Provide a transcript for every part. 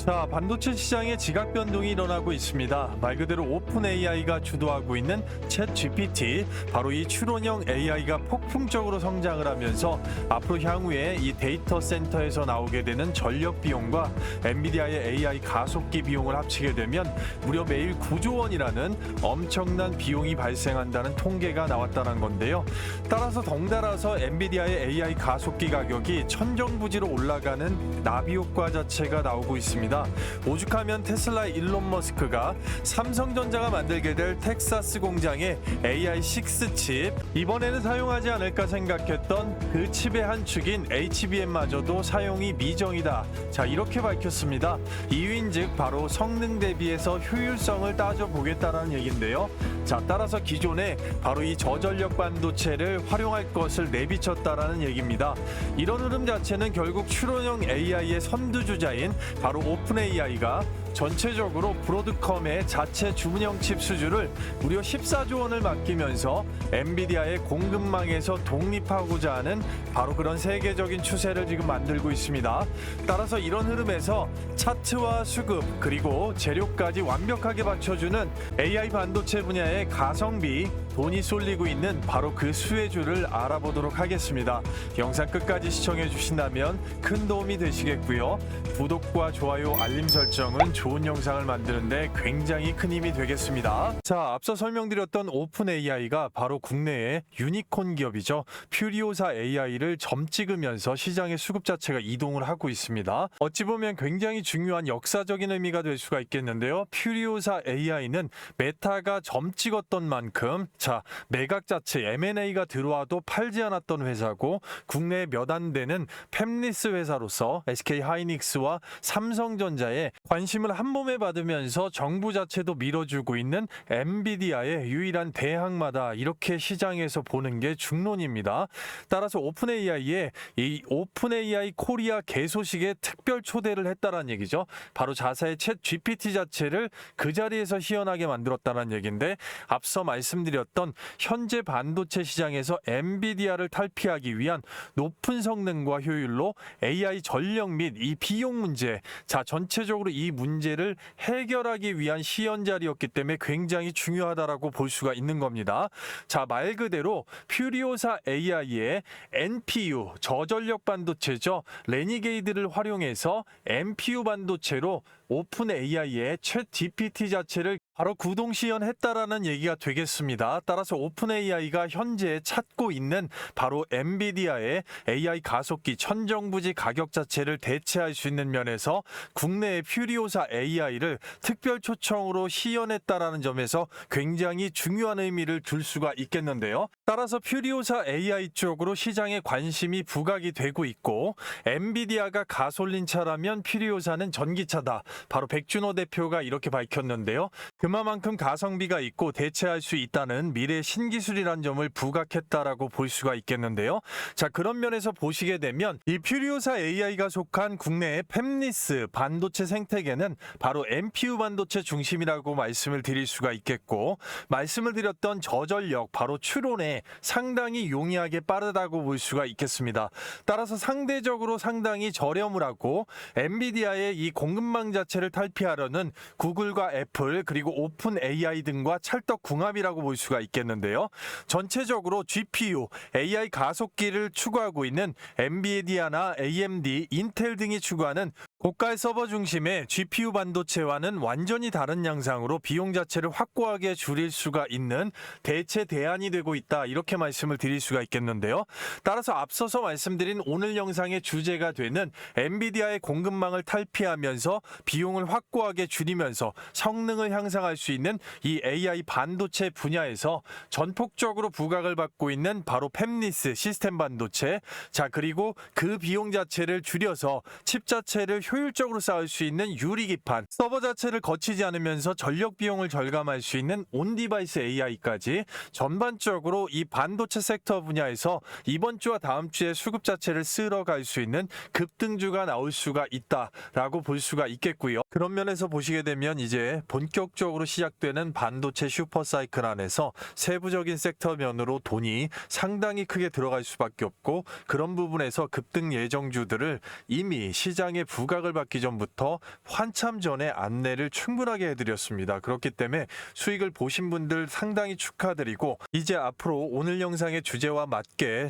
자, 반도체 시장에 지각 변동이 일어나고 있습니다. 말 그대로 오픈 AI가 주도하고 있는 챗 GPT, 바로 이 추론형 AI가 폭풍적으로 성장을 하면서 앞으로 향후에 이 데이터 센터에서 나오게 되는 전력 비용과 엔비디아의 AI 가속기 비용을 합치게 되면 무려 매일 9조 원이라는 엄청난 비용이 발생한다는 통계가 나왔다는 건데요. 따라서 덩달아서 엔비디아의 AI 가속기 가격이 천정부지로 올라가는 나비 효과 자체가 나오고 있습니다. 오죽하면 테슬라의 일론 머스크가 삼성전자가 만들게 될 텍사스 공장에 AI6 칩, 이번에는 사용하지 않을까 생각했던 그 칩의 한 축인 HBM마저도 사용이 미정이다. 자, 이렇게 밝혔습니다. 이유인즉 바로 성능 대비해서 효율성을 따져보겠다는 얘기인데요. 자, 따라서 기존에 바로 이 저전력 반도체를 활용할 것을 내비쳤다라는 얘기입니다. 이런 흐름 자체는 결국 추론형 AI의 선두주자인 바로 오픈 AI가 전체적으로 브로드컴의 자체 주문형 칩 수주를 무려 14조 원을 맡기면서 엔비디아의 공급망에서 독립하고자 하는 바로 그런 세계적인 추세를 지금 만들고 있습니다. 따라서 이런 흐름에서 차트와 수급 그리고 재료까지 완벽하게 받쳐주는 AI 반도체 분야의 가성비, 돈이 쏠리고 있는 바로 그 수혜주를 알아보도록 하겠습니다. 영상 끝까지 시청해 주신다면 큰 도움이 되시겠고요. 구독과 좋아요, 알림 설정은 좋은 영상을 만드는데 굉장히 큰 힘이 되겠습니다. 자, 앞서 설명드렸던 오픈 AI가 바로 국내의 유니콘 기업이죠. 퓨리오사 AI를 점 찍으면서 시장의 수급 자체가 이동을 하고 있습니다. 어찌 보면 굉장히 중요한 역사적인 의미가 될 수가 있겠는데요. 퓨리오사 AI는 메타가 점 찍었던 만큼 자, 매각 자체 M&A가 들어와도 팔지 않았던 회사고 국내에 몇 안 되는 팹리스 회사로서 SK 하이닉스와 삼성전자에 관심을 한 몸에 받으면서 정부 자체도 밀어주고 있는 엔비디아의 유일한 대항마다, 이렇게 시장에서 보는 게 중론입니다. 따라서 오픈 AI에 이 오픈 AI 코리아 개소식에 특별 초대를 했다는 얘기죠. 바로 자사의 챗 GPT 자체를 그 자리에서 시연하게 만들었다는 얘기인데, 앞서 말씀드렸던 현재 반도체 시장에서 엔비디아를 탈피하기 위한 높은 성능과 효율로 AI 전력 및 이 비용 문제, 자, 전체적으로 이 문제를 해결하기 위한 시연 자리였기 때문에 굉장히 중요하다라고 볼 수가 있는 겁니다. 자, 말 그대로 퓨리오사 AI의 NPU 저전력 반도체죠. 레니게이드를 활용해서 NPU 반도체로 오픈 AI의 챗 GPT 자체를 바로 구동 시연했다라는 얘기가 되겠습니다. 따라서 오픈 AI가 현재 찾고 있는 바로 엔비디아의 AI 가속기 천정부지 가격 자체를 대체할 수 있는 면에서 국내의 퓨리오사 AI를 특별 초청으로 시연했다라는 점에서 굉장히 중요한 의미를 둘 수가 있겠는데요. 따라서 퓨리오사 AI 쪽으로 시장에 관심이 부각이 되고 있고, 엔비디아가 가솔린차라면 퓨리오사는 전기차다. 바로 백준호 대표가 이렇게 밝혔는데요. 그만큼 가성비가 있고 대체할 수 있다는 미래 신기술이란 점을 부각했다라고 볼 수가 있겠는데요. 자, 그런 면에서 보시게 되면 이 퓨리오사 AI가 속한 국내의 팹리스 반도체 생태계는 바로 NPU 반도체 중심이라고 말씀을 드릴 수가 있겠고, 말씀을 드렸던 저전력 바로 추론에 상당히 용이하게 빠르다고 볼 수가 있겠습니다. 따라서 상대적으로 상당히 저렴을 하고 엔비디아의 이 공급망 자체를 탈피하려는 구글과 애플 그리고 오픈 AI 등과 찰떡궁합이라고 볼 수가 있겠는데요. 전체적으로 GPU, AI 가속기를 추구하고 있는 엔비디아나 AMD, 인텔 등이 추구하는 고가 서버 중심의 GPU 반도체와는 완전히 다른 양상으로 비용 자체를 확고하게 줄일 수가 있는 대체 대안이 되고 있다, 이렇게 말씀을 드릴 수가 있겠는데요. 따라서 앞서서 말씀드린 오늘 영상의 주제가 되는 엔비디아의 공급망을 탈피하면서 비용을 확고하게 줄이면서 성능을 향상할 수 있는 이 AI 반도체 분야에서 전폭적으로 부각을 받고 있는 바로 팹리스 시스템 반도체, 자, 그리고 그 비용 자체를 줄여서 칩 자체를 효율적으로 쌓을 수 있는 유리기판, 서버 자체를 거치지 않으면서 전력 비용을 절감할 수 있는 온디바이스 AI까지 전반적으로 이 반도체 섹터 분야에서 이번 주와 다음 주에 수급 자체를 쓸어갈 수 있는 급등주가 나올 수가 있다라고 볼 수가 있겠고요. 그런 면에서 보시게 되면 이제 본격적으로 시작되는 반도체 슈퍼사이클 안에서 세부적인 섹터 면으로 돈이 상당히 크게 들어갈 수밖에 없고, 그런 부분에서 급등 예정주들을 이미 시장에 부각 육각을 받기 전부터 한참 전에 안내를 충분하게 해드렸습니다. 그렇기 때문에 수익을 보신 분들 상당히 축하드리고, 이제 앞으로 오늘 영상의 주제와 맞게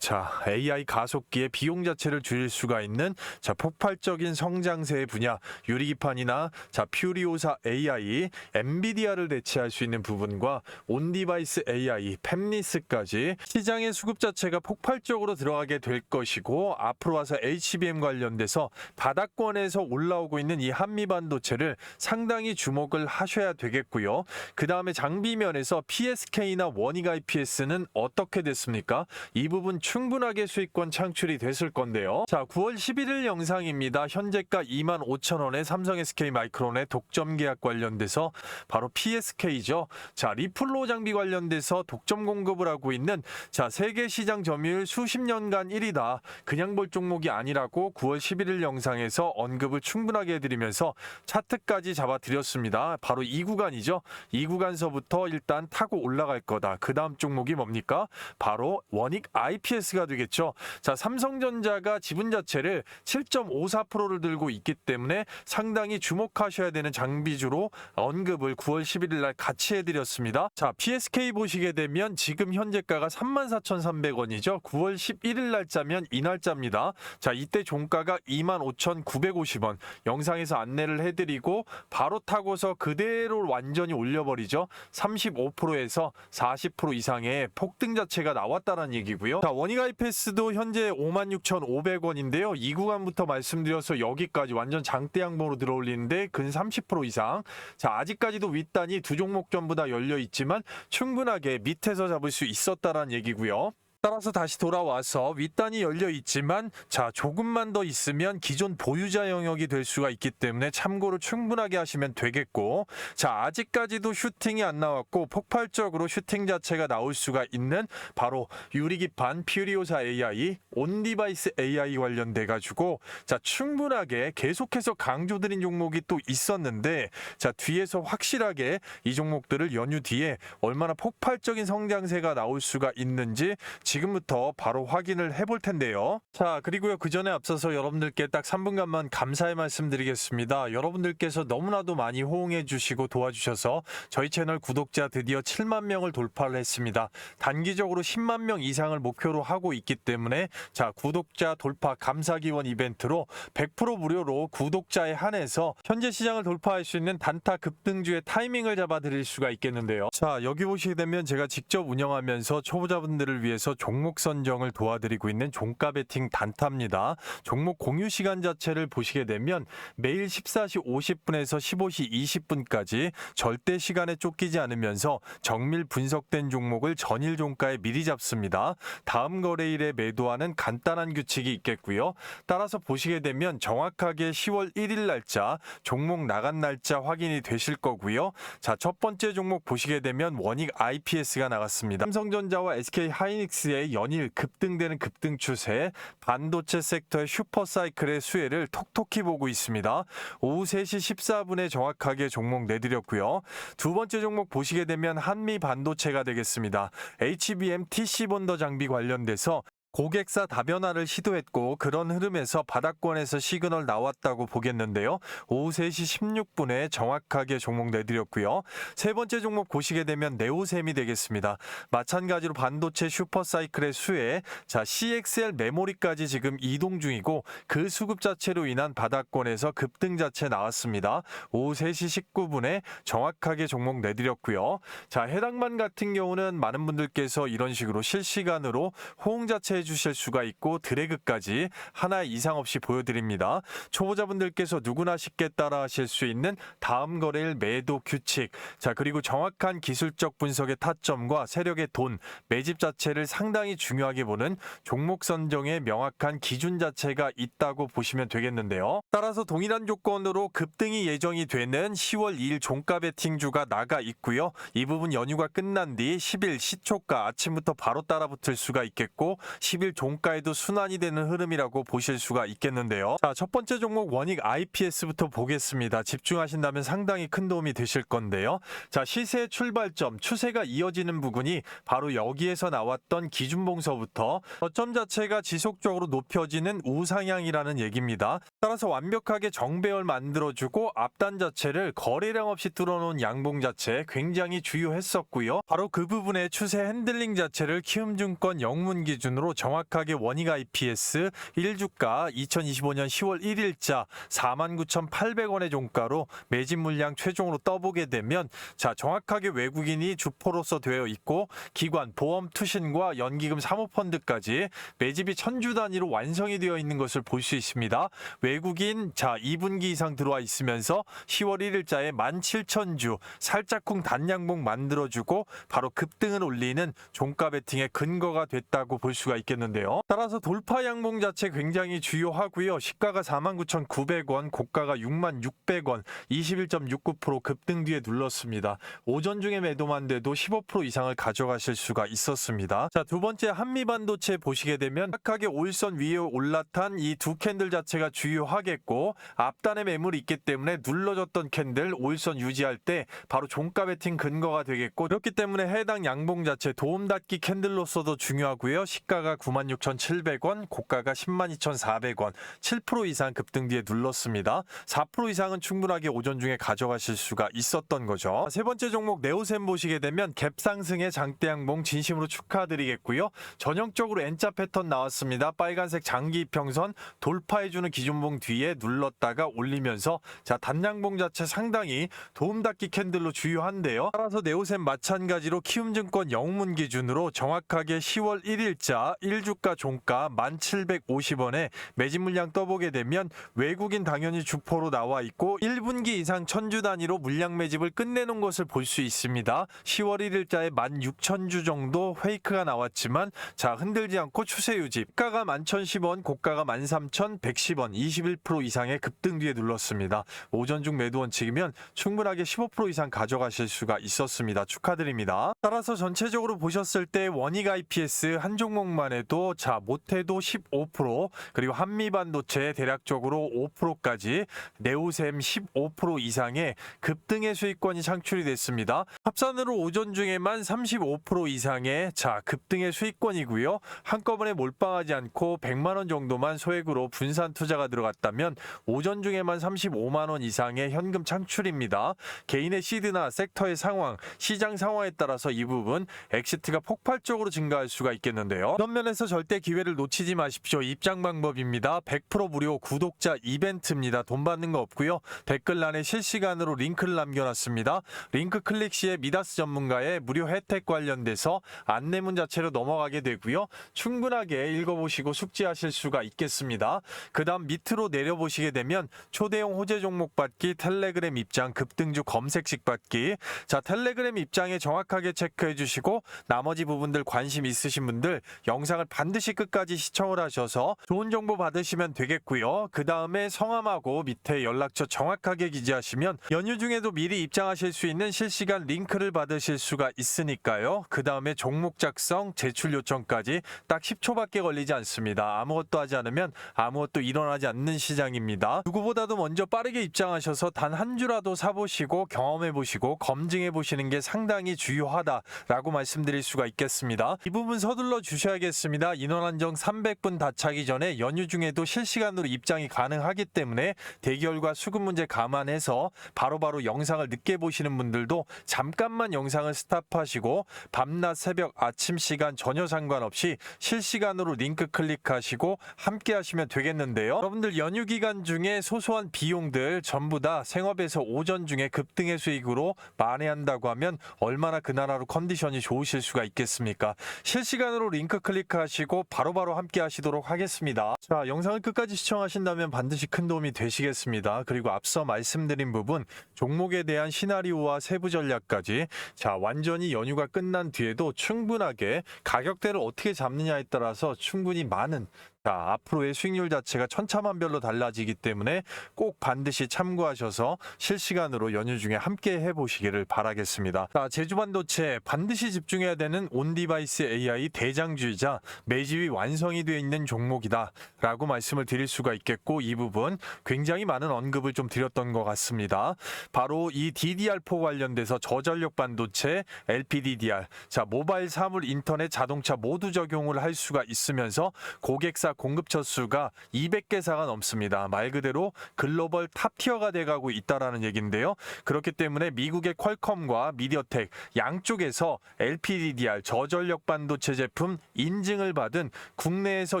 AI 가속기의 비용 자체를 줄일 수가 있는 폭발적인 성장세의 분야, 유리기판이나 퓨리오사 AI, 엔비디아를 대체할 수 있는 부분과 온디바이스 AI, 팹리스까지 시장의 수급 자체가 폭발적으로 들어가게 될 것이고, 앞으로 와서 HBM 관련돼서 바닥권에서 올라오고 있는 이 한미 반도체를 상당히 주목을 하셔야 되겠고요. 그 다음에 장비면에서 PSK나 원익 IPS는 어떻게 됐습니까? 이 부분 충분하게 수익권 창출이 됐을 건데요. 9월 11일 영상입니다. 현재가 25,000원의 삼성 SK 마이크론의 독점 계약 관련돼서 바로 PSK죠. 리플로 장비 관련돼서 독점 공급을 하고 있는 세계 시장 점유율 수십 년간 1위다. 그냥 볼 종목이 아니라고 9월 11일 영상에서 언급을 충분하게 해드리면서 차트까지 잡아드렸습니다. 바로 이 구간이죠. 이 구간서부터 일단 타고 올라갈 거다. 그 다음 종목이 뭡니까? 바로 원익 IPS가 되겠죠. 삼성전자가 지분 자체를 7.54%를 들고 있기 때문에 상당히 주목하셔야 되는 장비주로 언급을 9월 11일 날 같이 해드렸습니다. PSK 보시게 되면 지금 현재가가 34,300원이죠. 9월 11일 날짜면 이 날짜입니다. 이때 종가가 25,950원. 영상에서 안내를 해드리고 바로 타고서 그대로 완전히 올려버리죠. 35%에서 40% 이상의 폭등 자체가 나왔다는 얘기고요. 원익 IPS도 현재 56,500원인데요. 이 구간부터 말씀드려서 여기까지 완전 장대 양봉으로 들어올리는데 근 30% 이상. 아직까지도 윗단이 두 종목 전부 다 열려 있지만 충분하게 밑에서 잡을 수 있었다는 얘기고요. 따라서 다시 돌아와서 윗단이 열려 있지만 조금만 더 있으면 기존 보유자 영역이 될 수가 있기 때문에 참고를 충분하게 하시면 되겠고, 아직까지도 슈팅이 안 나왔고 폭발적으로 슈팅 자체가 나올 수가 있는 바로 유리기판 퓨리오사 AI, 온디바이스 AI 관련돼 가지고 충분하게 계속해서 강조드린 종목이 또 있었는데, 뒤에서 확실하게 이 종목들을 연휴 뒤에 얼마나 폭발적인 성장세가 나올 수가 있는지 지금부터 바로 확인을 해볼 텐데요. 그리고요, 그 전에 앞서서 여러분들께 딱 3분간만 감사의 말씀드리겠습니다. 여러분들께서 너무나도 많이 호응해 주시고 도와주셔서 저희 채널 구독자 드디어 7만 명을 돌파를 했습니다. 단기적으로 10만 명 이상을 목표로 하고 있기 때문에 구독자 돌파 감사 기원 이벤트로 100% 무료로 구독자에 한해서 현재 시장을 돌파할 수 있는 단타 급등주의 타이밍을 잡아 드릴 수가 있겠는데요. 여기 보시게 되면 제가 직접 운영하면서 초보자분들을 위해서 종목 선정을 도와드리고 있는 종가 베팅 단타입니다. 종목 공유 시간 자체를 보시게 되면 매일 14시 50분에서 15시 20분까지 절대 시간에 쫓기지 않으면서 정밀 분석된 종목을 전일 종가에 미리 잡습니다. 다음 거래일에 매도하는 간단한 규칙이 있겠고요. 따라서 보시게 되면 정확하게 10월 1일 날짜, 종목 나간 날짜 확인이 되실 거고요. 첫 번째 종목 보시게 되면 원익 IPS가 나갔습니다. 삼성전자와 SK 하이닉스의 연일 급등되는 급등 추세, 반도체 섹터의 슈퍼사이클의 수혜를 톡톡히 보고 있습니다. 오후 3시 14분에 정확하게 종목 내드렸고요. 두 번째 종목 보시게 되면 한미 반도체가 되겠습니다. HBM TC 본더 장비 관련돼서 고객사 다변화를 시도했고 그런 흐름에서 바닥권에서 시그널 나왔다고 보겠는데요. 오후 3시 16분에 정확하게 종목 내드렸고요. 세 번째 종목 보시게 되면 네오셈이 되겠습니다. 마찬가지로 반도체 슈퍼사이클의 수혜, CXL 메모리까지 지금 이동 중이고 그 수급 자체로 인한 바닥권에서 급등 자체 나왔습니다. 오후 3시 19분에 정확하게 종목 내드렸고요. 해당만 같은 경우는 많은 분들께서 이런 식으로 실시간으로 호응 자체 해주실 수가 있고 드래그까지 하나 이상 없이 보여드립니다. 초보자분들께서 누구나 쉽게 따라 하실 수 있는 다음 거래일 매도 규칙, 그리고 정확한 기술적 분석의 타점과 세력의 돈, 매집 자체를 상당히 중요하게 보는 종목 선정의 명확한 기준 자체가 있다고 보시면 되겠는데요. 따라서 동일한 조건으로 급등이 예정이 되는 10월 2일 종가 베팅주가 나가 있고요. 이 부분 연휴가 끝난 뒤 10일 시초가 아침부터 바로 따라붙을 수가 있겠고 20일 종가에도 순환이 되는 흐름이라고 보실 수가 있겠는데요. 자, 첫 번째 종목 원익 IPS부터 보겠습니다. 집중하신다면 상당히 큰 도움이 되실 건데요. 자, 시세의 출발점, 추세가 이어지는 부분이 바로 여기에서 나왔던 기준봉서부터 저점 자체가 지속적으로 높여지는 우상향이라는 얘기입니다. 따라서 완벽하게 정배열 만들어주고 앞단 자체를 거래량 없이 뚫어놓은 양봉 자체 굉장히 주요했었고요. 바로 그 부분의 추세 핸들링 자체를 키움증권 영문 기준으로 정확하게 원익 IPS 1주가 2025년 10월 1일자 49,800원의 종가로 매집 물량 최종으로 떠보게 되면 자, 정확하게 외국인이 주포로서 되어 있고 기관, 보험, 투신과 연기금 사모펀드까지 매집이 1000주 단위로 완성이 되어 있는 것을 볼 수 있습니다. 외국인 자 2분기 이상 들어와 있으면서 10월 1일자에 17,000주 살짝쿵 단양봉 만들어주고 바로 급등을 올리는 종가 베팅의 근거가 됐다고 볼 수가 있겠는데요. 따라서 돌파 양봉 자체 굉장히 주요하고요. 시가가 49,900원, 고가가 66,600원, 21.69% 급등 뒤에 눌렀습니다. 오전 중에 매도만 돼도 15% 이상을 가져가실 수가 있었습니다. 자, 두 번째 한미반도체 보시게 되면 착하게 올선 위에 올라탄 이 두 캔들 자체가 주요하겠고 앞단에 매물이 있기 때문에 눌러줬던 캔들 올선 유지할 때 바로 종가 베팅 근거가 되겠고 그렇기 때문에 해당 양봉 자체 도움닫기 캔들로서도 중요하고요. 시가가 96,700원, 고가가 102,400원, 7% 이상 급등 뒤에 눌렀습니다. 4% 이상은 충분하게 오전 중에 가져가실 수가 있었던 거죠. 세 번째 종목 네오셈 보시게 되면 갭 상승의 장대 양봉 진심으로 축하드리겠고요. 전형적으로 N자 패턴 나왔습니다. 빨간색 장기 이평선 돌파해주는 기준봉 뒤에 눌렀다가 올리면서 자, 단양봉 자체 상당히 도움닫기 캔들로 주요한데요. 따라서 네오셈 마찬가지로 키움증권 영문 기준으로 정확하게 10월 1일자 1주가 종가 1,750원에 매집 물량 떠보게 되면 외국인 당연히 주포로 나와 있고 1분기 이상 1000주 단위로 물량 매집을 끝내놓은 것을 볼 수 있습니다. 10월 1일자에 16,000주 정도 페이크가 나왔지만 자, 흔들지 않고 추세 유지. 가가 11,010원, 고가가 13,110원, 21% 이상의 급등 뒤에 눌렀습니다. 오전 중 매도 원칙이면 충분하게 15% 이상 가져가실 수가 있었습니다. 축하드립니다. 따라서 전체적으로 보셨을 때 원익 IPS 한 종목만 해도 자, 못해도 15% 그리고 한미반도체 대략적으로 5%까지 네오셈 15% 이상의 급등의 수익권이 창출이 됐습니다. 합산으로 오전 중에만 35% 이상의 자, 급등의 수익권이고요. 한꺼번에 몰빵하지 않고 100만 원 정도만 소액으로 분산 투자가 들어갔다면 오전 중에만 35만 원 이상의 현금 창출입니다. 개인의 시드나 섹터의 상황, 시장 상황에 따라서 이 부분 엑시트가 폭발적으로 증가할 수가 있겠는데요. 그런 면에서 절대 기회를 놓치지 마십시오. 입장 방법입니다. 100% 무료 구독자 이벤트입니다. 돈 받는 거 없고요. 댓글란에 실시간으로 링크를 남겨놨습니다. 링크 클릭 시에 미다스 전문가의 무료 혜택 관련돼서 안내문 자체로 넘어가게 되고요. 충분하게 읽어보시고 숙지하실 수가 있겠습니다. 그 다음 밑으로 내려보시게 되면 초대형 호재 종목 받기, 텔레그램 입장, 급등주 검색식 받기. 자, 텔레그램 입장에 정확하게 체크해 주시고 나머지 부분들 관심 있으신 분들 영상을 반드시 끝까지 시청을 하셔서 좋은 정보 받으시면 되겠고요. 그 다음에 성함하고 밑에 연락처 정확하게 기재하시면 연휴 중에도 미리 입장하실 수 있는 실시간 링크를 받으실 수가 있으니까요. 그 다음에 종목 작성, 제출 요청까지 딱 10초밖에 걸리지 않습니다. 아무것도 하지 않으면 아무것도 일어나지 않는 시장입니다. 누구보다도 먼저 빠르게 입장하셔서 단 한 주라도 사보시고 경험해보시고 검증해보시는 게 상당히 주요하다라고 말씀드릴 수가 있겠습니다. 이 부분 서둘러 주셔야겠습니다. 인원 한정 300분 다 차기 전에 연휴 중에도 실시간으로 입장이 가능하기 때문에 대기열과 수급 문제 감안해서 바로바로 영상을 늦게 보시는 분들도 잠깐만 영상을 스탑하시고 밤낮 새벽 아침 시간 전혀 상관없이 실시간으로 링크 클릭하시고 함께 하시면 되겠는데요. 여러분들 연휴 기간 중에 소소한 비용들 전부 다 생업에서 오전 중에 급등의 수익으로 만회한다고 하면 얼마나 그 나라로 컨디션이 좋으실 수가 있겠습니까? 실시간으로 링크 클릭하시고 바로바로 함께 하시도록 하겠습니다. 자, 영상을 끝까지 시청하신다면 반드시 큰 도움이 되시겠습니다. 그리고 앞서 말씀드린 부분 종목에 대한 시나리오와 세부 전략까지 자, 완전히 연휴가 끝난 뒤에도 충분하게 가격대를 어떻게 잡느냐에 따라서 충분히 많은 자, 앞으로의 수익률 자체가 천차만별로 달라지기 때문에 꼭 반드시 참고하셔서 실시간으로 연휴 중에 함께 해보시기를 바라겠습니다. 자, 제주반도체 반드시 집중해야 되는 온디바이스 AI 대장주이자 매집이 완성이 되어 있는 종목이다 라고 말씀을 드릴 수가 있겠고, 이 부분 굉장히 많은 언급을 좀 드렸던 것 같습니다. 바로 이 DDR4 관련돼서 저전력 반도체, LPDDR, 자, 모바일, 사물, 인터넷, 자동차 모두 적용을 할 수가 있으면서 고객사 공급처 수가 200개사가 넘습니다. 말 그대로 글로벌 탑티어가 돼가고 있다라는 얘기인데요. 그렇기 때문에 미국의 퀄컴과 미디어텍 양쪽에서 LPDDR 저전력 반도체 제품 인증을 받은 국내에서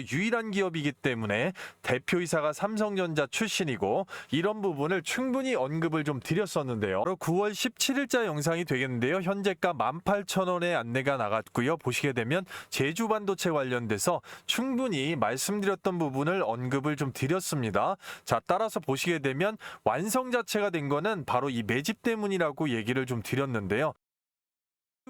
유일한 기업이기 때문에 대표이사가 삼성전자 출신이고, 이런 부분을 충분히 언급을 좀 드렸었는데요. 바로 9월 17일자 영상이 되겠는데요. 현재가 18,000원의 안내가 나갔고요. 보시게 되면 제주반도체 관련돼서 충분히 말씀드렸던 부분을 언급을 좀 드렸습니다. 자, 따라서 보시게 되면 완성 자체가 된 거는 바로 이 매집 때문이라고 얘기를 좀 드렸는데요.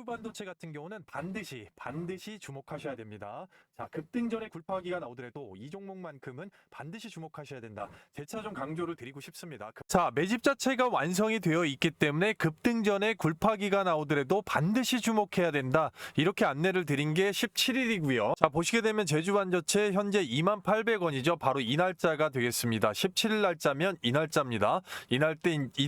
반도체 같은 경우는 반드시 주목하셔야 됩니다. 자, 급등전에 굴파기가 나오더라도 이 종목만큼은 반드시 주목하셔야 된다. 재차 좀 강조를 드리고 싶습니다. 자, 매집 자체가 완성이 되어 있기 때문에 급등전에 굴파기가 나오더라도 반드시 주목해야 된다. 이렇게 안내를 드린 게 17일이고요. 자, 보시게 되면 제주반도체 현재 28,000원이죠. 바로 이 날짜가 되겠습니다. 17일 날짜면 이 날짜입니다. 이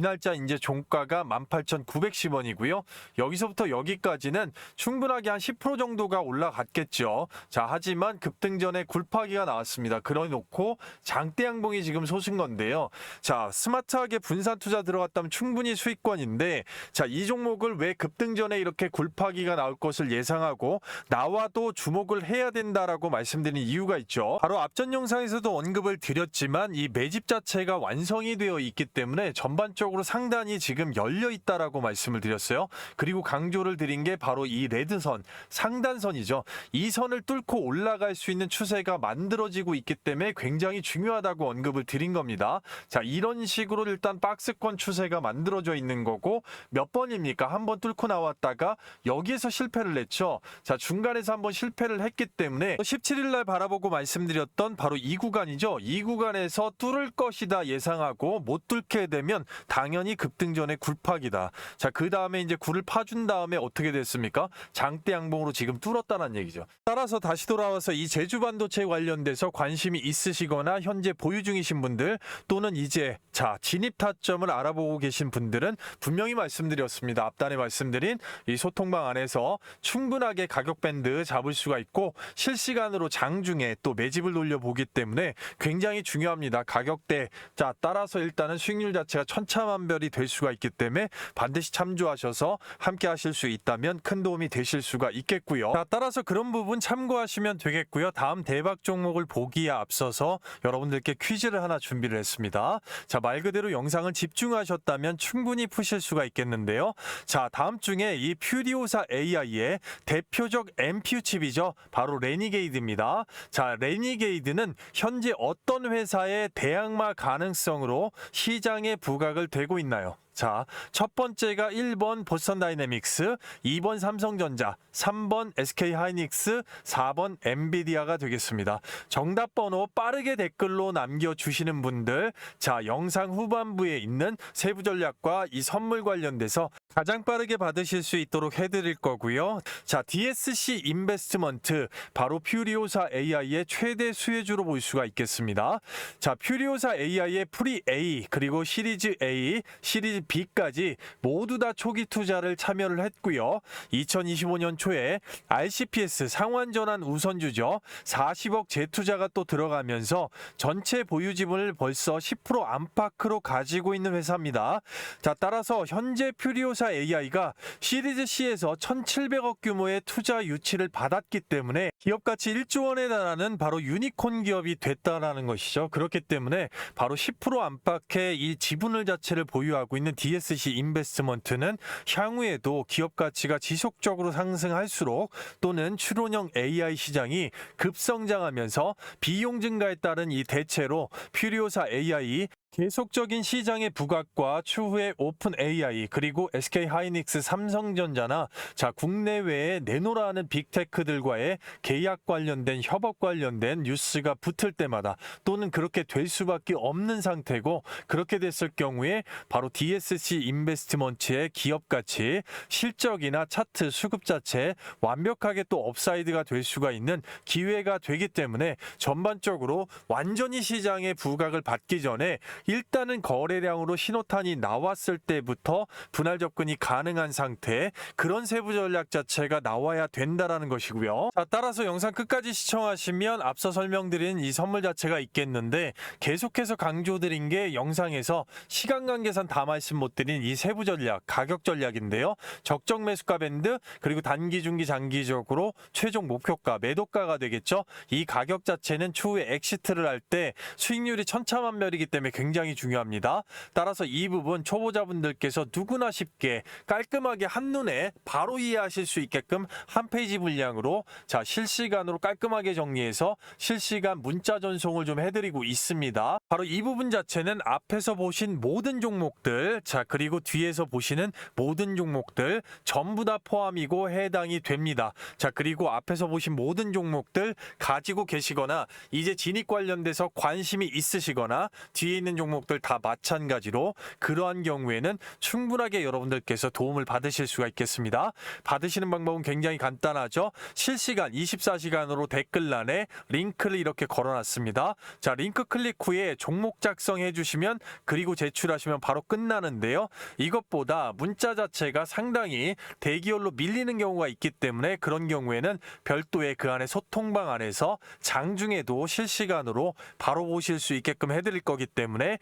날짜 이제 종가가 18,910원이고요. 여기서부터 여기까지는 충분하게 한 10% 정도가 올라갔겠죠. 자, 하지만 급등전에 굴파기가 나왔습니다. 그러놓고 장대 양봉이 지금 솟은 건데요. 자, 스마트하게 분산 투자 들어갔다면 충분히 수익권인데, 자, 이 종목을 왜 급등전에 이렇게 굴파기가 나올 것을 예상하고 나와도 주목을 해야 된다라고 말씀드린 이유가 있죠. 바로 앞전 영상에서도 언급을 드렸지만 이 매집 자체가 완성이 되어 있기 때문에 전반적으로 상단이 지금 열려 있다라고 말씀을 드렸어요. 그리고 강조를 드린 게 바로 이 레드선, 상단선이죠. 이 선을 뚫고 올라갈 수 있는 추세가 만들어지고 있기 때문에 굉장히 중요하다고 언급을 드린 겁니다. 자, 이런 식으로 일단 박스권 추세가 만들어져 있는 거고, 몇 번입니까? 한번 뚫고 나왔다가 여기에서 실패를 했죠. 자, 중간에서 한번 실패를 했기 때문에 17일 날 바라보고 말씀드렸던 바로 이 구간이죠. 이 구간에서 뚫을 것이다 예상하고 못 뚫게 되면 당연히 급등전의 굴파기다. 자, 그 다음에 이제 굴을 파준 다음에 어떻게 됐습니까? 장대 양봉으로 지금 뚫었다는 얘기죠. 따라서 다시 돌아와서 이 제주반도체 관련돼서 관심이 있으시거나 현재 보유 중이신 분들, 또는 이제 자, 진입 타점을 알아보고 계신 분들은 분명히 말씀드렸습니다. 앞단에 말씀드린 이 소통방 안에서 충분하게 가격 밴드 잡을 수가 있고, 실시간으로 장중에 또 매집을 돌려보기 때문에 굉장히 중요합니다. 가격대. 자, 따라서 일단은 수익률 자체가 천차만별이 될 수가 있기 때문에 반드시 참조하셔서 함께 하실 수 있다면 큰 도움이 되실 수가 있겠고요. 자, 따라서 그런 부분 참고하시면 되겠고요. 다음 대박 종목을 보기에 앞서서 여러분들께 퀴즈를 하나 준비를 했습니다. 자, 말 그대로 영상을 집중하셨다면 충분히 푸실 수가 있겠는데요. 자, 다음 중에 이 퓨리오사 AI의 대표적 MPU 칩이죠. 바로 레니게이드입니다. 자, 레니게이드는 현재 어떤 회사의 대항마 가능성으로 시장에 부각을 되고 있나요? 자, 첫 번째가 1번 보스턴 다이내믹스, 2번 삼성전자, 3번 SK하이닉스, 4번 엔비디아가 되겠습니다. 정답 번호 빠르게 댓글로 남겨주시는 분들, 자, 영상 후반부에 있는 세부 전략과 이 선물 관련돼서 가장 빠르게 받으실 수 있도록 해드릴 거고요. 자, DSC 인베스트먼트, 바로 퓨리오사 AI의 최대 수혜주로 볼 수가 있겠습니다. 자, 퓨리오사 AI의 프리 A, 그리고 시리즈 A, 시리즈 B까지 모두 다 초기 투자를 참여를 했고요. 2025년 초에 RCPS 상환전환 우선주죠. 40억 재투자가 또 들어가면서 전체 보유 지분을 벌써 10% 안팎으로 가지고 있는 회사입니다. 자, 따라서 현재 퓨리오사 AI가 시리즈 C에서 1,700억 규모의 투자 유치를 받았기 때문에 기업 가치 1조 원에 달하는 바로 유니콘 기업이 됐다라는 것이죠. 그렇기 때문에 바로 10% 안팎의 이 지분을 자체를 보유하고 있는 DSC 인베스트먼트는 향후에도 기업 가치가 지속적으로 상승할수록, 또는 추론형 AI 시장이 급성장하면서 비용 증가에 따른 이 대체로 퓨리오사 AI 계속적인 시장의 부각과 추후에 오픈 AI 그리고 SK 하이닉스, 삼성전자나 국내외에 내노라는 빅테크들과의 계약 관련된 협업 관련된 뉴스가 붙을 때마다 또는 그렇게 될 수밖에 없는 상태고, 그렇게 됐을 경우에 바로 DSC 인베스트먼트의 기업 가치, 실적이나 차트 수급 자체 완벽하게 또 업사이드가 될 수가 있는 기회가 되기 때문에 전반적으로 완전히 시장의 부각을 받기 전에 일단은 거래량으로 신호탄이 나왔을 때부터 분할 접근이 가능한 상태, 그런 세부 전략 자체가 나와야 된다라는 것이고요. 따라서 영상 끝까지 시청하시면 앞서 설명드린 이 선물 자체가 있겠는데, 계속해서 강조드린 게 영상에서 시간 관계상 다 말씀 못 드린 이 세부 전략, 가격 전략인데요. 적정 매수가 밴드, 그리고 단기, 중기, 장기적으로 최종 목표가, 매도가가 되겠죠. 이 가격 자체는 추후에 엑시트를 할 때 수익률이 천차만별이기 때문에 굉장히 중요합니다. 따라서 이 부분 초보자분들께서 누구나 쉽게 깔끔하게 한눈에 바로 이해하실 수 있게끔 한 페이지 분량으로 실시간으로 깔끔하게 정리해서 실시간 문자 전송을 좀 해드리고 있습니다. 바로 이 부분 자체는 앞에서 보신 모든 종목들, 그리고 뒤에서 보시는 모든 종목들 전부 다 포함이고 해당이 됩니다. 그리고 앞에서 보신 모든 종목들 가지고 계시거나 이제 진입 관련돼서 관심이 있으시거나 뒤에 있는 종목들 다 마찬가지로 그러한 경우에는 충분하게 여러분들께서 도움을 받으실 수가 있겠습니다. 받으시는 방법은 굉장히 간단하죠. 실시간 24시간으로 댓글란에 링크를 이렇게 걸어놨습니다. 링크 클릭 후에 종목 작성해 주시면 그리고 제출하시면 바로 끝나는데요. 이것보다 문자 자체가 상당히 대기열로 밀리는 경우가 있기 때문에 그런 경우에는 별도의 그 안에 소통방 안에서 장중에도 실시간으로 바로 보실 수 있게끔 해드릴 거기 때문에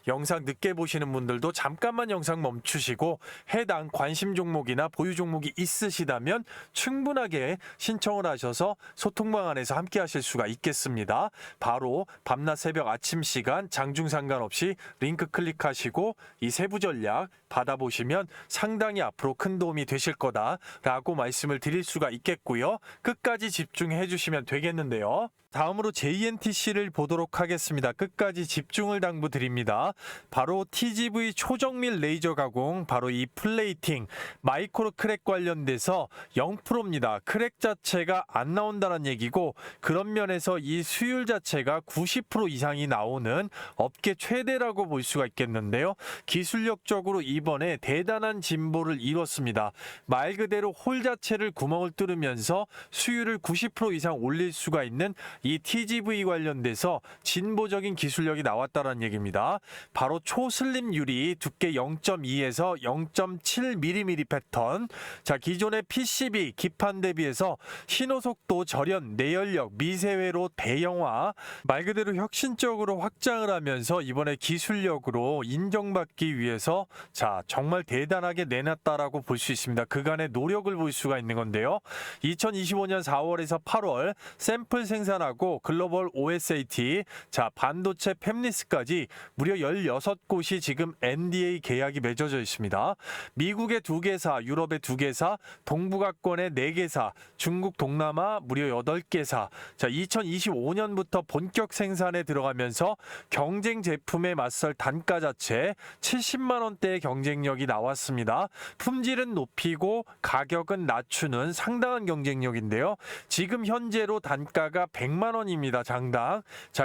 영상 늦게 보시는 분들도 잠깐만 영상 멈추시고 해당 관심 종목이나 보유 종목이 있으시다면 충분하게 신청을 하셔서 소통방 안에서 함께 하실 수가 있겠습니다. 바로 밤낮 새벽 아침 시간 장중 상관없이 링크 클릭하시고 이 세부 전략 받아보시면 상당히 앞으로 큰 도움이 되실 거다라고 말씀을 드릴 수가 있겠고요. 끝까지 집중해 주시면 되겠는데요. 다음으로 JNTC를 보도록 하겠습니다. 끝까지 집중을 당부드립니다. 바로 TGV 초정밀 레이저 가공, 바로 이 플레이팅, 마이크로 크랙 관련돼서 0%입니다. 크랙 자체가 안 나온다는 얘기고, 그런 면에서 이 수율 자체가 90% 이상이 나오는 업계 최대라고 볼 수가 있겠는데요. 기술력적으로 이번에 대단한 진보를 이뤘습니다. 말 그대로 홀 자체를 구멍을 뚫으면서 수율을 90% 이상 올릴 수가 있는 이 TGV 관련돼서 진보적인 기술력이 나왔다는 얘기입니다. 바로 초슬림 유리 두께 0.2에서 0.7mm 패턴. 기존의 PCB 기판 대비해서 신호속도 절연, 내연력, 미세회로 대형화, 말 그대로 혁신적으로 확장을 하면서 이번에 기술력으로 인정받기 위해서 정말 대단하게 내놨다라고 볼 수 있습니다. 그간의 노력을 볼 수가 있는 건데요. 2025년 4월에서 8월 샘플 생산하고 글로벌 OSAT, 반도체 팹리스까지 무려 16곳이 지금 NDA 계약이 맺어져 있습니다. 미국의 2개사, 유럽의 2개사, 동북아권의 4개사, 중국 동남아 무려 8개사. 2025년부터 본격 생산에 들어가면서 경쟁 제품에 맞설 단가 자체 70만 원대의 경쟁력이 나왔습니다. 품질은 높이고 가격은 낮추는 상당한 경쟁력인데요. 지금 현재로 단가가 100만 원입니다. 장당.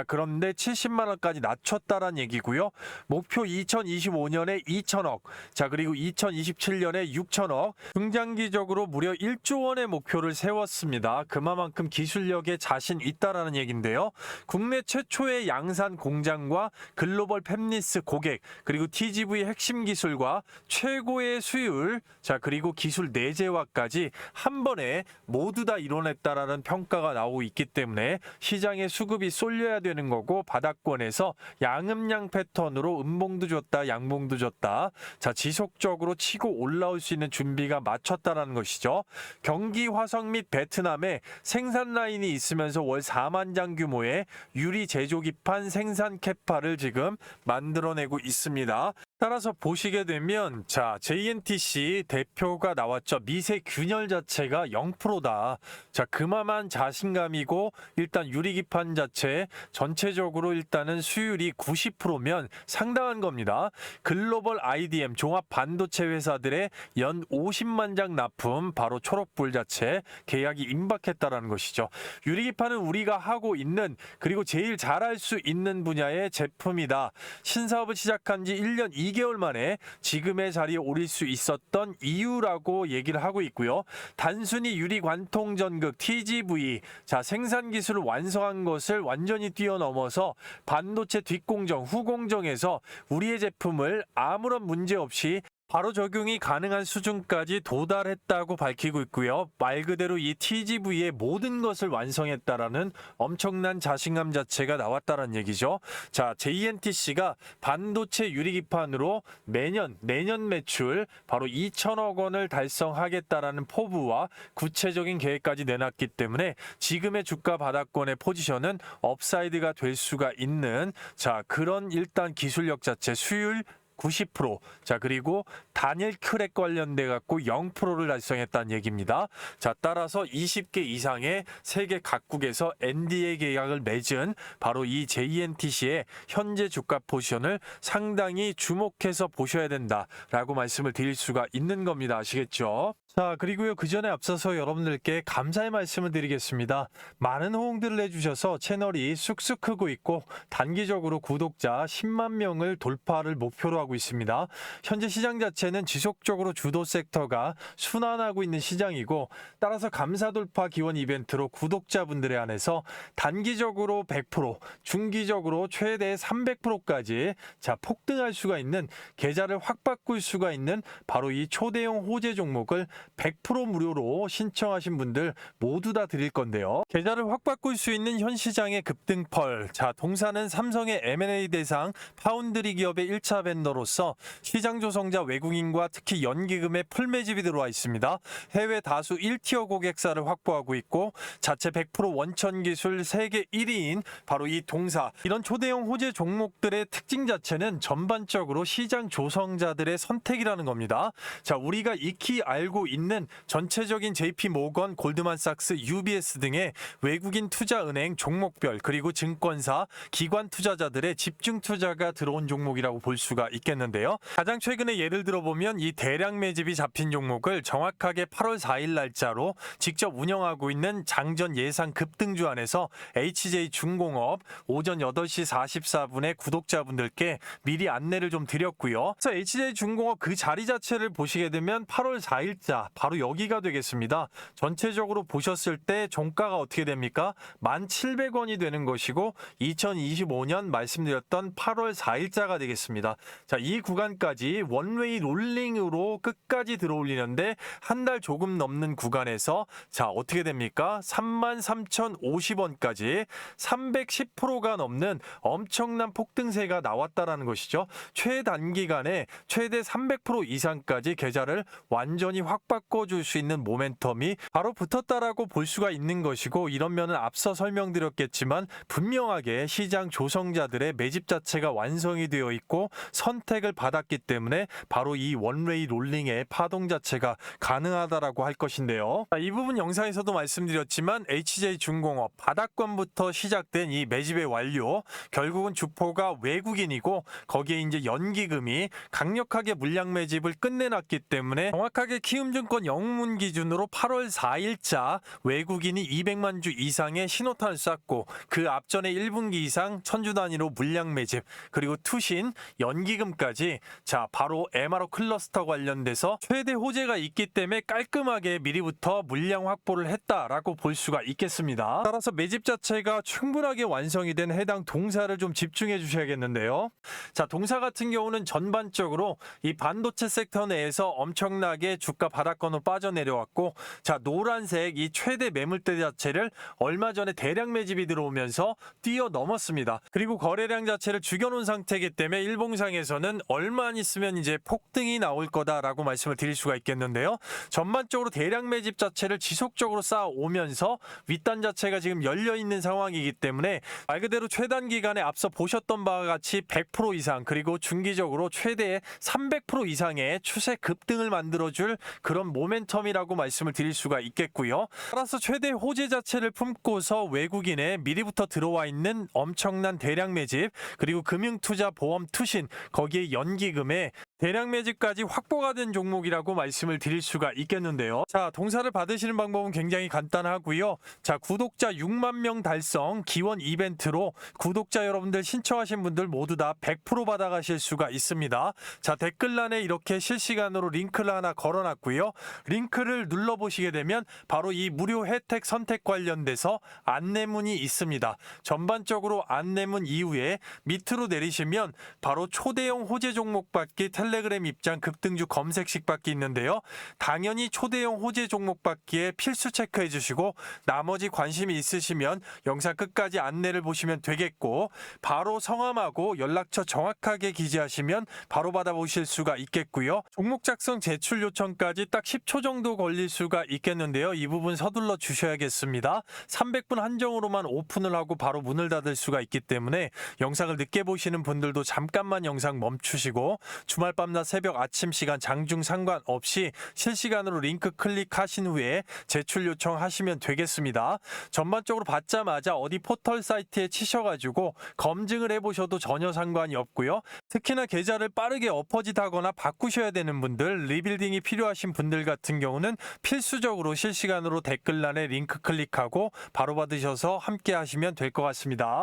그런데 70만 원까지 낮췄다란 얘기고요. 목표 2025년에 2천억, 그리고 2027년에 6천억, 중장기적으로 무려 1조 원의 목표를 세웠습니다. 그만큼 기술력에 자신 있다라는 얘기인데요. 국내 최초의 양산 공장과 글로벌 팹리스 고객, 그리고 TGV 핵심 기술과 최고의 수율, 그리고 기술 내재화까지 한 번에 모두 다 이뤄냈다라는 평가가 나오고 있기 때문에 시장에 수급이 쏠려야 되는 거고, 바닥권에서 양음양 패턴으로 음봉도 줬다, 양봉도 줬다. 지속적으로 치고 올라올 수 있는 준비가 마쳤다라는 것이죠. 경기 화성 및 베트남에 생산 라인이 있으면서 월 4만 장 규모의 유리 제조 기판 생산 캐파를 지금 만들어내고 있습니다. 따라서 보시게 되면 자, JNTC 대표가 나왔죠. 미세 균열 자체가 0%다. 자, 그만한 자신감이고 일단 유리기판 자체 전체적으로 일단은 수율이 90%면 상당한 겁니다. 글로벌 IDM 종합 반도체 회사들의 연 50만 장 납품 바로 초록불 자체 계약이 임박했다라는 것이죠. 유리기판은 우리가 하고 있는 그리고 제일 잘할 수 있는 분야의 제품이다. 신사업을 시작한 지 1년 2개월 만에 지금의 자리에 오를 수 있었던 이유라고 얘기를 하고 있고요. 단순히 유리 관통 전극 TGV 자 생산 기술을 완성한 것을 완전히 뛰어넘어서 반도체 뒷공정 후공정에서 우리의 제품을 아무런 문제 없이 바로 적용이 가능한 수준까지 도달했다고 밝히고 있고요. 말 그대로 이 TGV의 모든 것을 완성했다라는 엄청난 자신감 자체가 나왔다는 얘기죠. 자, JNTC가 반도체 유리기판으로 내년 매출 바로 2천억 원을 달성하겠다라는 포부와 구체적인 계획까지 내놨기 때문에 지금의 주가 바닥권의 포지션은 업사이드가 될 수가 있는 자, 그런 일단 기술력 자체 수율 90%. 자, 그리고 단일 크랙 관련돼 갖고 0%를 달성했다는 얘기입니다. 자, 따라서 20개 이상의 세계 각국에서 NDA 계약을 맺은 바로 이 JNTC의 현재 주가 포지션을 상당히 주목해서 보셔야 된다라고 말씀을 드릴 수가 있는 겁니다. 아시겠죠? 자, 그리고요, 그 전에 앞서서 여러분들께 감사의 말씀을 드리겠습니다. 많은 호응들을 해주셔서 채널이 쑥쑥 크고 있고 단기적으로 구독자 10만 명을 돌파를 목표로 하고 있습니다. 현재 시장 자체는 지속적으로 주도 섹터가 순환하고 있는 시장이고 따라서 감사 돌파 기원 이벤트로 구독자분들에 한해서 단기적으로 100%, 중기적으로 최대 300%까지 자 폭등할 수가 있는 계좌를 확 바꿀 수가 있는 바로 이 초대형 호재 종목을 100% 무료로 신청하신 분들 모두 다 드릴 건데요. 계좌를 확 바꿀 수 있는 현 시장의 급등펄. 자, 동사는 삼성의 M&A 대상 파운드리 기업의 1차 벤더로서 시장 조성자 외국인과 특히 연기금의 풀 매집이 들어와 있습니다. 해외 다수 1티어 고객사를 확보하고 있고 자체 100% 원천 기술 세계 1위인 바로 이 동사. 이런 초대형 호재 종목들의 특징 자체는 전반적으로 시장 조성자들의 선택이라는 겁니다. 자, 우리가 익히 알고 있는 전체적인 JP 모건, 골드만삭스, UBS 등의 외국인 투자은행 종목별 그리고 증권사, 기관 투자자들의 집중 투자가 들어온 종목이라고 볼 수가 있겠는데요. 가장 최근에 예를 들어보면 이 대량 매집이 잡힌 종목을 정확하게 8월 4일 날짜로 직접 운영하고 있는 장전 예상 급등주 안에서 HJ중공업 오전 8시 44분에 구독자분들께 미리 안내를 좀 드렸고요. 그래서 HJ중공업 그 자리 자체를 보시게 되면 8월 4일자 바로 여기가 되겠습니다. 전체적으로 보셨을 때 종가가 어떻게 됩니까? 1,700원이 되는 것이고 2025년 말씀드렸던 8월 4일자가 되겠습니다. 자, 이 구간까지 원웨이 롤링으로 끝까지 들어올리는데 한 달 조금 넘는 구간에서 자, 어떻게 됩니까? 33,050원까지 310%가 넘는 엄청난 폭등세가 나왔다라는 것이죠. 최단기간에 최대 300% 이상까지 계좌를 완전히 확 바꿔줄 수 있는 모멘텀이 바로 붙었다라고 볼 수가 있는 것이고 이런 면은 앞서 설명드렸겠지만 분명하게 시장 조성자들의 매집 자체가 완성이 되어 있고 선택을 받았기 때문에 바로 이 원웨이 롤링의 파동 자체가 가능하다라고 할 것인데요. 이 부분 영상에서도 말씀드렸지만 HJ중공업 바닥권부터 시작된 이 매집의 완료 결국은 주포가 외국인이고 거기에 이제 연기금이 강력하게 물량 매집을 끝내놨기 때문에 정확하게 키움증권 영문 기준으로 8월 4일자 외국인이 200만 주 이상의 신호탄을 쐈고 그 앞전에 1분기 이상 천주 단위로 물량 매집 그리고 투신 연기금까지 자 바로 MRO 클러스터 관련돼서 최대 호재가 있기 때문에 깔끔하게 미리부터 물량 확보를 했다라고 볼 수가 있겠습니다. 따라서 매집 자체가 충분하게 완성이 된 해당 동사를 좀 집중해 주셔야겠는데요. 자, 동사 같은 경우는 전반적으로 이 반도체 섹터 내에서 엄청나게 주가 바닥권으로 빠져내려왔고 자, 노란색 이 최대 매물대 자체를 얼마 전에 대량 매집이 들어오면서 뛰어넘었습니다. 그리고 거래량 자체를 죽여놓은 상태이기 때문에 일봉상에서는 거는 얼마 안 있으면 이제 폭등이 나올 거다라고 말씀을 드릴 수가 있겠는데요. 전반적으로 대량 매집 자체를 지속적으로 쌓아오면서 윗단 자체가 지금 열려 있는 상황이기 때문에 말 그대로 최단 기간에 앞서 보셨던 바와 같이 100% 이상 그리고 중기적으로 최대 300% 이상의 추세 급등을 만들어줄 그런 모멘텀이라고 말씀을 드릴 수가 있겠고요. 따라서 최대 호재 자체를 품고서 외국인의 미리부터 들어와 있는 엄청난 대량 매집 그리고 금융투자 보험 투신 거기에 연기금에 대량 매집까지 확보가 된 종목이라고 말씀을 드릴 수가 있겠는데요. 자, 동사를 받으시는 방법은 굉장히 간단하고요. 자, 구독자 6만 명 달성 기원 이벤트로 구독자 여러분들 신청하신 분들 모두 다 100% 받아가실 수가 있습니다. 자, 댓글란에 이렇게 실시간으로 링크를 하나 걸어놨고요. 링크를 눌러보시게 되면 바로 이 무료 혜택 선택 관련돼서 안내문이 있습니다. 전반적으로 안내문 이후에 밑으로 내리시면 바로 초대형 호재 종목 받기 텔레그램 입장 급등주 검색식 받기 있는데요. 당연히 초대형 호재 종목 받기에 필수 체크해 주시고 나머지 관심이 있으시면 영상 끝까지 안내를 보시면 되겠고 바로 성함하고 연락처 정확하게 기재하시면 바로 받아보실 수가 있겠고요. 종목 작성 제출 요청까지 딱 10초 정도 걸릴 수가 있겠는데요. 이 부분 서둘러 주셔야겠습니다. 300분 한정으로만 오픈을 하고 바로 문을 닫을 수가 있기 때문에 영상을 늦게 보시는 분들도 잠깐만 영상 멈추시고 주말 밤낮 새벽 아침 시간 장중 상관없이 실시간으로 링크 클릭하신 후에 제출 요청하시면 되겠습니다. 전반적으로 받자마자 어디 포털 사이트에 치셔가지고 검증을 해보셔도 전혀 상관이 없고요. 특히나 계좌를 빠르게 엎어짓하거나 바꾸셔야 되는 분들, 리빌딩이 필요하신 분들 같은 경우는 필수적으로 실시간으로 댓글란에 링크 클릭하고 바로 받으셔서 함께 하시면 될 것 같습니다.